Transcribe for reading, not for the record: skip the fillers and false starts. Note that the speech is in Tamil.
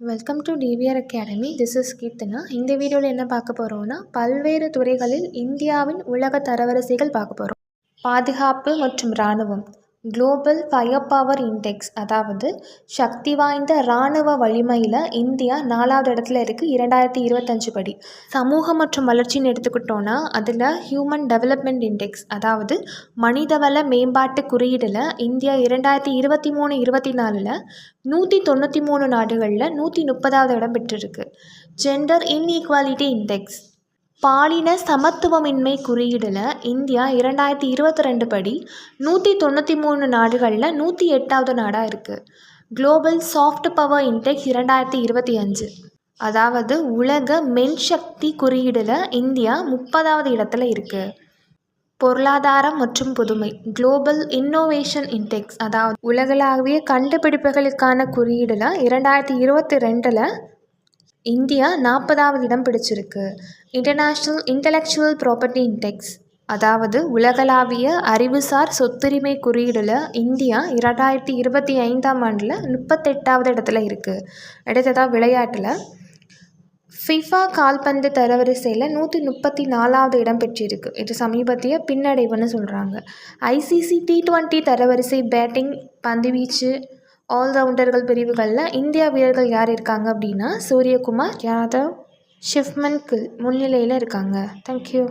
Welcome to TVR academy. This is Keerthana. இந்த வீடியோவில் என்ன பார்க்க போகிறோம்னா, பல்வேறு துறைகளில் இந்தியாவின் உலக தரவரிசைகள் பார்க்க போகிறோம். பாதுகாப்பு மற்றும் இராணுவம், குளோபல் ஃபயர் பவர் இண்டெக்ஸ், அதாவது சக்தி வாய்ந்த இராணுவ வலிமையில் இந்தியா 4வது இடத்துல இருக்குது 2025 படி. சமூகம் மற்றும் வளர்ச்சின்னு எடுத்துக்கிட்டோன்னா அதில் ஹியூமன் டெவலப்மெண்ட் இண்டெக்ஸ், அதாவது மனிதவள மேம்பாட்டு குறியீடில் இந்தியா 2023-24 193 நாடுகளில் 130வது இடம் பெற்றிருக்கு. ஜெண்டர் இன்ஈக்வாலிட்டி இண்டெக்ஸ், பாலின சமத்துவமின்மை குறியீடில் இந்தியா 2022 படி 193 நாடுகளில் 108வது நாடாக இருக்குது. குளோபல் சாஃப்ட் பவர் இண்டெக்ஸ் 2025, அதாவது உலக மென்சக்தி குறியீடில் இந்தியா 30வது இடத்துல இருக்குது. பொருளாதாரம் மற்றும் புதுமை, குளோபல் இன்னோவேஷன் இண்டெக்ஸ், அதாவது உலகளாவிய கண்டுபிடிப்புகளுக்கான குறியீடில் 2022 இந்தியா 40வது இடம் பிடிச்சிருக்கு. இன்டர்நேஷ்னல் இன்டலெக்சுவல் ப்ராப்பர்ட்டி இண்டெக்ஸ், அதாவது உலகளாவிய அறிவுசார் சொத்துரிமை குறியீடில் இந்தியா 2025 38வது இடத்துல இருக்குது. அடுத்ததாக விளையாட்டில் ஃபிஃபா கால்பந்து தரவரிசையில் 134வது இடம் பெற்றிருக்கு. இது சமீபத்திய பின்னடைவுன்னு சொல்கிறாங்க. ஐசிசி T20 தரவரிசை பேட்டிங், பந்துவீச்சு, ஆல்ரவுண்டர்கள் பிரிவுகளில் இந்தியா வீரர்கள் யார் இருக்காங்க அப்படின்னா சூரியகுமார் யாதவ், ஷிவ்மன் கில் முன்னிலையில் இருக்காங்க. தேங்க்யூ.